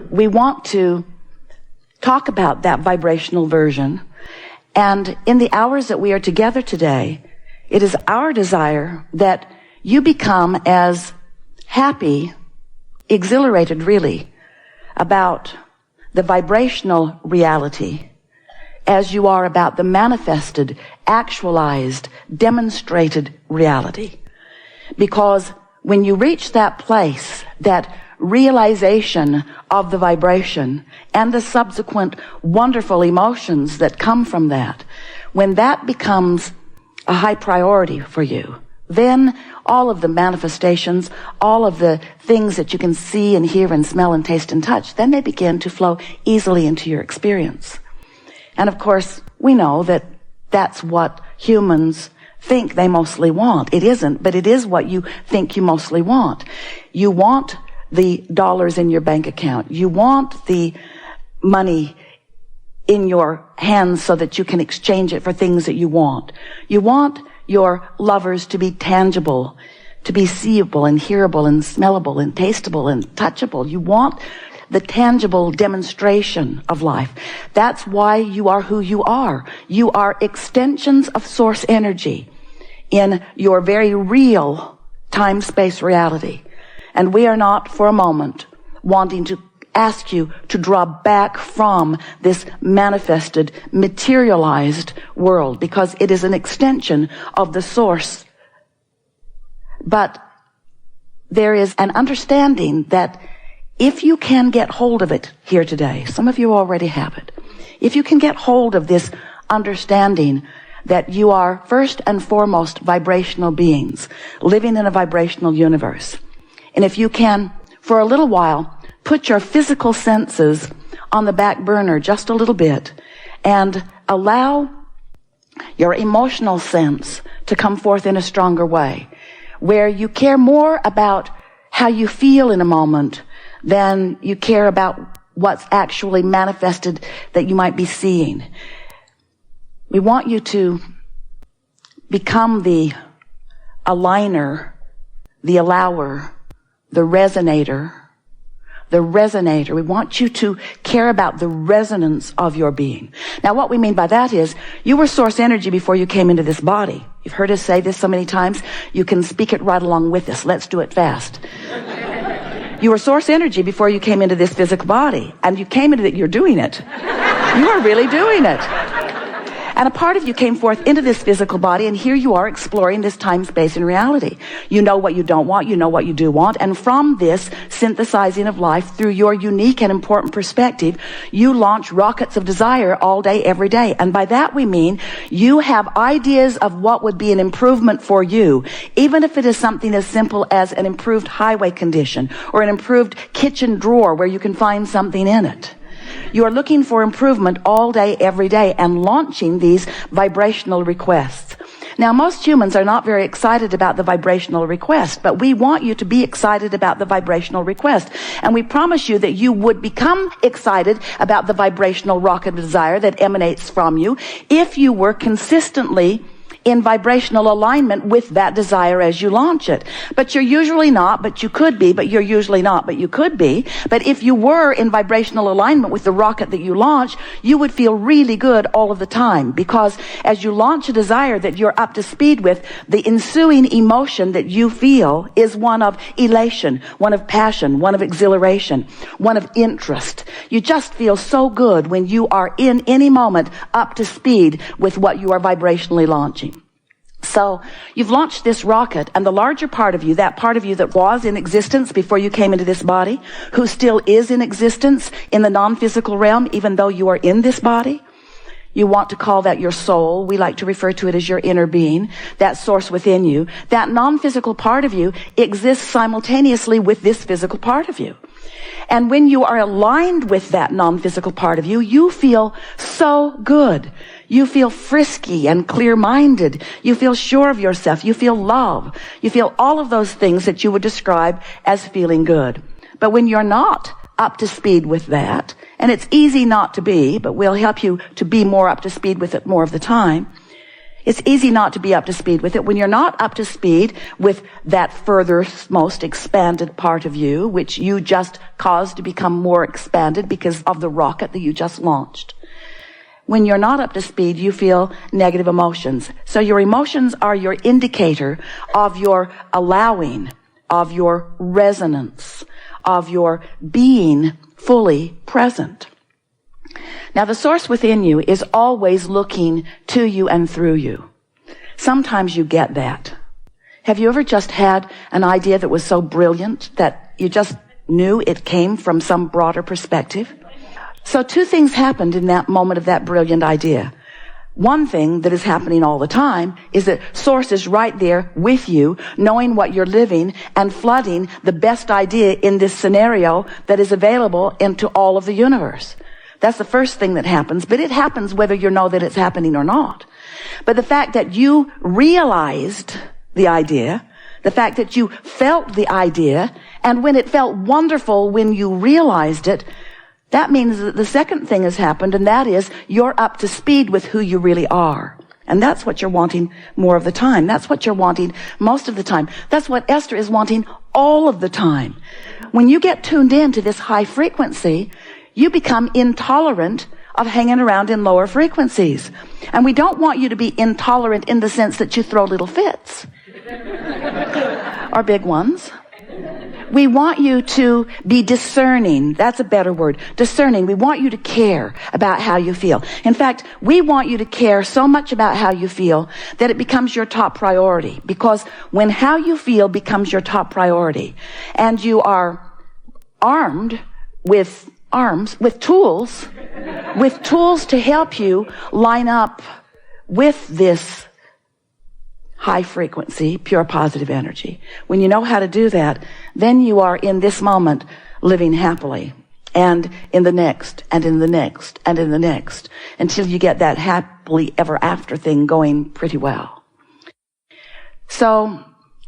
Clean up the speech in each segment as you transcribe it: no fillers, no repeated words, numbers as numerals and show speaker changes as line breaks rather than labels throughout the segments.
we want to talk about that vibrational version. And in the hours that we are together today, it is our desire that you become as happy, exhilarated really, about the vibrational reality as you are about the manifested, actualized, demonstrated reality. Because when you reach that place, that realization of the vibration and the subsequent wonderful emotions that come from that, when that becomes a high priority for you, then all of the manifestations, all of the things that you can see and hear and smell and taste and touch, then they begin to flow easily into your experience. And of course, we know that that's what humans think they mostly want. It isn't, but it is what you think you mostly want. You want the dollars in your bank account. You want the money in your hands so that you can exchange it for things that you want. You want your lovers to be tangible, to be seeable and hearable and smellable and tasteable and touchable. You want the tangible demonstration of life. That's why you are who you are. You are extensions of source energy in your very real time-space reality. And we are not for a moment wanting to ask you to draw back from this manifested, materialized world, because it is an extension of the source. But there is an understanding that if you can get hold of it here today, some of you already have it, if you can get hold of this understanding that you are first and foremost vibrational beings living in a vibrational universe, and if you can, for a little while, put your physical senses on the back burner just a little bit and allow your emotional sense to come forth in a stronger way, where you care more about how you feel in a moment than you care about what's actually manifested that you might be seeing. We want you to become the aligner, the allower, the resonator. We want you to care about the resonance of your being. Now, what we mean by that is you were source energy before you came into this body. You've heard us say this so many times. You can speak it right along with us. Let's do it fast. You were source energy before you came into this physical body. And you came into it, you're doing it. You are really doing it. And a part of you came forth into this physical body, and here you are exploring this time, space, and reality. You know what you don't want, you know what you do want, and from this synthesizing of life through your unique and important perspective, you launch rockets of desire all day, every day. And by that we mean you have ideas of what would be an improvement for you, even if it is something as simple as an improved highway condition or an improved kitchen drawer where you can find something in it. You are looking for improvement all day, every day, and launching these vibrational requests. Now, most humans are not very excited about the vibrational request, but we want you to be excited about the vibrational request. And we promise you that you would become excited about the vibrational rocket of desire that emanates from you if you were consistently in vibrational alignment with that desire as you launch it. But you're usually not, but you could be, but you're usually not, but you could be. But if you were in vibrational alignment with the rocket that you launch, you would feel really good all of the time, because as you launch a desire that you're up to speed with, the ensuing emotion that you feel is one of elation, one of passion, one of exhilaration, one of interest. You just feel so good when you are in any moment up to speed with what you are vibrationally launching. So you've launched this rocket, and the larger part of you, that part of you that was in existence before you came into this body, who still is in existence in the non-physical realm, even though you are in this body, you want to call that your soul. We like to refer to it as your inner being, that source within you. That non-physical part of you exists simultaneously with this physical part of you. And when you are aligned with that non-physical part of you, you feel so good. You feel frisky and clear-minded. You feel sure of yourself. You feel love. You feel all of those things that you would describe as feeling good. But when you're not up to speed with that, and it's easy not to be, but we'll help you to be more up to speed with it more of the time, It's easy not to be up to speed with it. When you're not up to speed with that furthest, most expanded part of you, which you just caused to become more expanded because of the rocket that you just launched. When you're not up to speed, you feel negative emotions. So your emotions are your indicator of your allowing, of your resonance, of your being fully present. Now, the source within you is always looking to you and through you. Sometimes you get that. Have you ever just had an idea that was so brilliant that you just knew it came from some broader perspective? So two things happened in that moment of that brilliant idea. One thing that is happening all the time is that source is right there with you, knowing what you're living and flooding the best idea in this scenario that is available into all of the universe. That's the first thing that happens, but it happens whether you know that it's happening or not. But the fact that you realized the idea, the fact that you felt the idea, and when it felt wonderful when you realized it, that means that the second thing has happened, and that is you're up to speed with who you really are. And that's what you're wanting more of the time. That's what you're wanting most of the time. That's what Esther is wanting all of the time. When you get tuned in to this high frequency, you become intolerant of hanging around in lower frequencies. And we don't want you to be intolerant in the sense that you throw little fits. Or big ones. We want you to be discerning. That's a better word. Discerning. We want you to care about how you feel. In fact, we want you to care so much about how you feel that it becomes your top priority. Because when how you feel becomes your top priority, and you are armed with tools to help you line up with this high frequency, pure positive energy. When you know how to do that, then you are in this moment living happily, and in the next, and in the next, and in the next, until you get that happily ever after thing going pretty well. So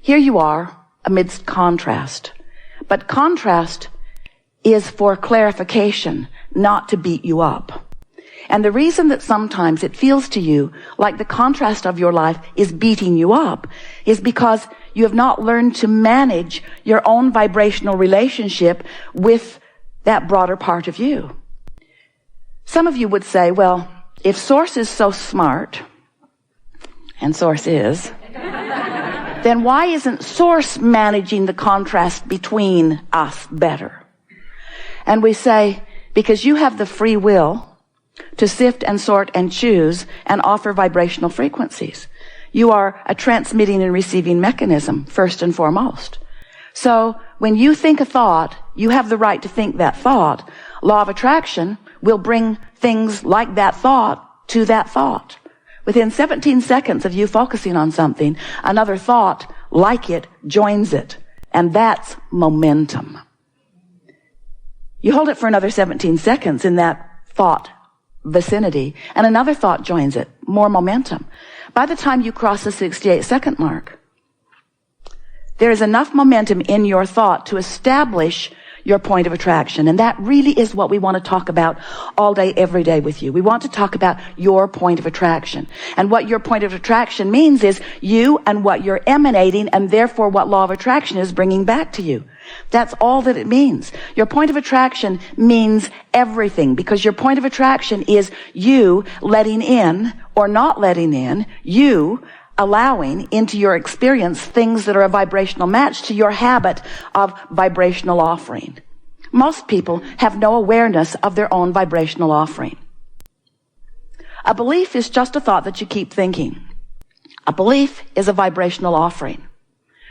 here you are amidst contrast. But contrast is for clarification, not to beat you up. And the reason that sometimes it feels to you like the contrast of your life is beating you up is because you have not learned to manage your own vibrational relationship with that broader part of you. Some of you would say, well, if Source is so smart, and Source is, then why isn't Source managing the contrast between us better? And we say, because you have the free will to sift and sort and choose and offer vibrational frequencies. You are a transmitting and receiving mechanism, first and foremost. So when you think a thought, you have the right to think that thought. Law of attraction will bring things like that thought to that thought. Within 17 seconds of you focusing on something, another thought like it joins it. And that's momentum. You hold it for another 17 seconds in that thought vicinity, and another thought joins it. More momentum. By the time you cross the 68-second mark, there is enough momentum in your thought to establish your point of attraction. And that really is what we want to talk about all day, every day with you. We want to talk about your point of attraction. And what your point of attraction means is you and what you're emanating, and therefore what law of attraction is bringing back to you. That's all that it means. Your point of attraction means everything, because your point of attraction is you letting in or not letting in, you allowing into your experience things that are a vibrational match to your habit of vibrational offering. Most people have no awareness of their own vibrational offering. A belief is just a thought that you keep thinking. A belief is a vibrational offering.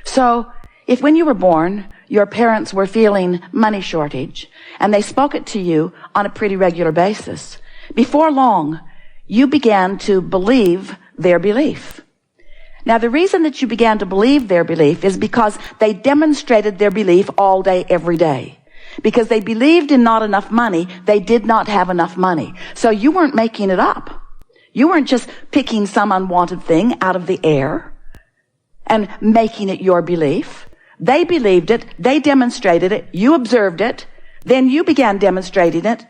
So, if when you were born, your parents were feeling money shortage, and they spoke it to you on a pretty regular basis, before long, you began to believe their belief. Now, the reason that you began to believe their belief is because they demonstrated their belief all day, every day. Because they believed in not enough money, they did not have enough money. So you weren't making it up. You weren't just picking some unwanted thing out of the air and making it your belief. They believed it, they demonstrated it, you observed it, then you began demonstrating it.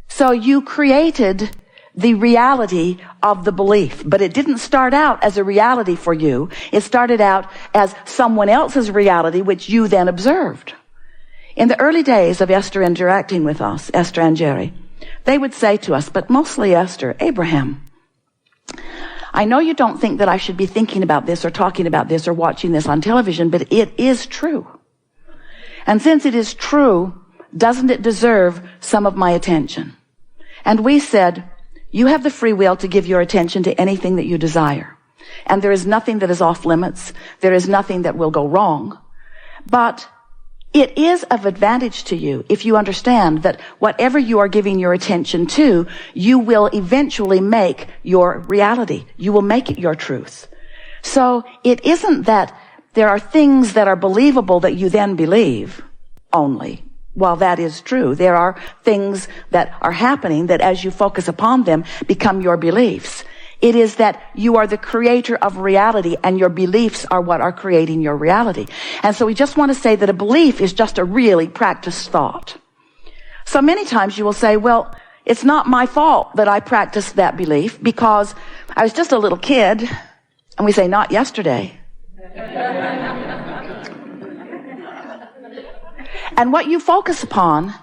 So you created the reality of the belief. But it didn't start out as a reality for you. It started out as someone else's reality, which you then observed. In the early days of Esther interacting with us, Esther and Jerry, they would say to us, but mostly Esther, Abraham, I know you don't think that I should be thinking about this or talking about this or watching this on television, but it is true. And since it is true, doesn't it deserve some of my attention? And we said, you have the free will to give your attention to anything that you desire. And there is nothing that is off limits. There is nothing that will go wrong. But it is of advantage to you if you understand that whatever you are giving your attention to, you will eventually make your reality. You will make it your truth. So it isn't that there are things that are believable that you then believe only. While that is true, there are things that are happening that as you focus upon them become your beliefs. It is that you are the creator of reality and your beliefs are what are creating your reality. And so we just want to say that a belief is just a really practiced thought. So many times you will say, well, it's not my fault that I practiced that belief because I was just a little kid. And we say, not yesterday. And what you focus upon,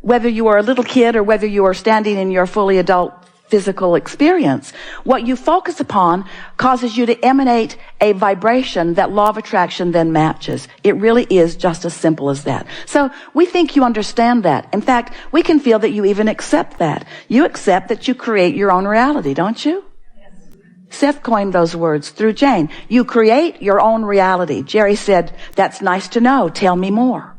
whether you are a little kid or whether you are standing in your fully adult physical experience, what you focus upon causes you to emanate a vibration that law of attraction then matches. It really is just as simple as that. So we think you understand that. In fact, we can feel that you even accept that. You accept that you create your own reality, don't you? Yes. Seth coined those words through Jane. You create your own reality. Jerry said, that's nice to know. Tell me more.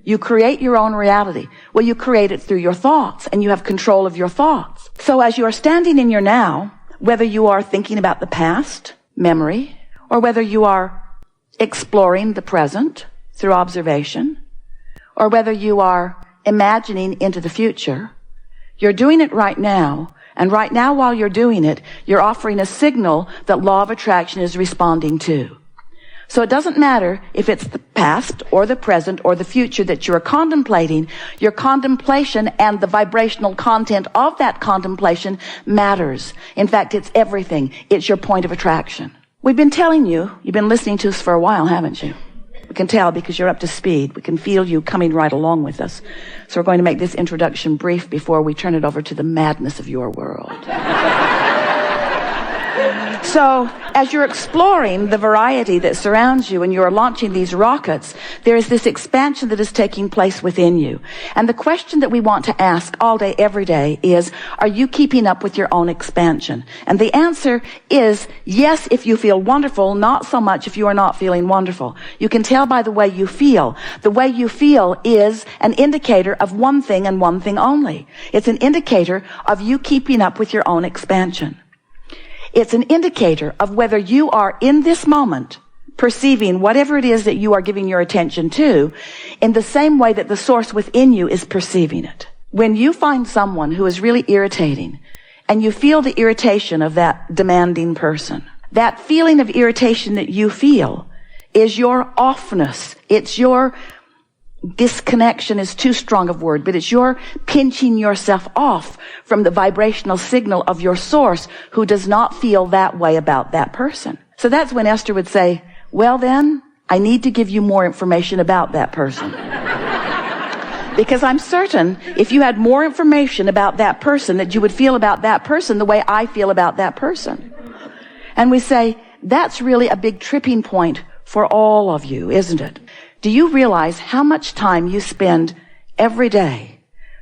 You create your own reality. Well, you create it through your thoughts, and you have control of your thoughts. So as you are standing in your now, whether you are thinking about the past, memory, or whether you are exploring the present through observation, or whether you are imagining into the future, you're doing it right now. And right now, while you're doing it, you're offering a signal that law of attraction is responding to. So it doesn't matter if it's the past or the present or the future that you're contemplating. Your contemplation and the vibrational content of that contemplation matters. In fact, it's everything. It's your point of attraction. We've been telling you, you've been listening to us for a while, haven't you? We can tell because you're up to speed. We can feel you coming right along with us. So we're going to make this introduction brief before we turn it over to the madness of your world. So, as you're exploring the variety that surrounds you and you're launching these rockets, there is this expansion that is taking place within you. And the question that we want to ask all day, every day is, are you keeping up with your own expansion? And the answer is yes if you feel wonderful, not so much if you are not feeling wonderful. You can tell by the way you feel. The way you feel is an indicator of one thing and one thing only. It's an indicator of you keeping up with your own expansion. It's an indicator of whether you are in this moment perceiving whatever it is that you are giving your attention to in the same way that the source within you is perceiving it. When you find someone who is really irritating and you feel the irritation of that demanding person, that feeling of irritation that you feel is your offness. It's your disconnection is too strong a word, but it's your pinching yourself off from the vibrational signal of your source who does not feel that way about that person. So that's when Esther would say, well then, I need to give you more information about that person. Because I'm certain if you had more information about that person that you would feel about that person the way I feel about that person. And we say, that's really a big tripping point for all of you, isn't it? Do you realize how much time you spend every day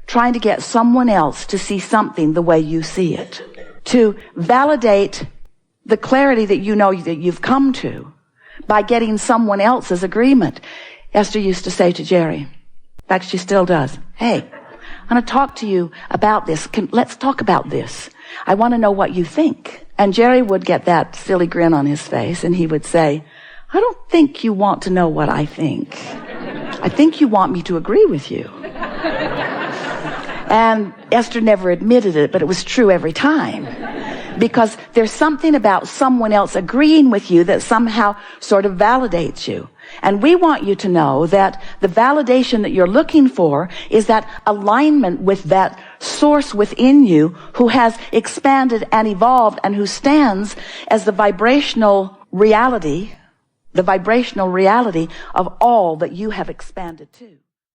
trying to get someone else to see something the way you see it? To validate the clarity that you know that you've come to by getting someone else's agreement. Esther used to say to Jerry, in fact, she still does, hey, I'm going to talk to you about this. Let's talk about this. I want to know what you think. And Jerry would get that silly grin on his face and he would say, I don't think you want to know what I think. I think you want me to agree with you. And Esther never admitted it, but it was true every time. Because there's something about someone else agreeing with you that somehow sort of validates you. And we want you to know that the validation that you're looking for is that alignment with that source within you who has expanded and evolved and who stands as the vibrational reality of all that you have expanded to.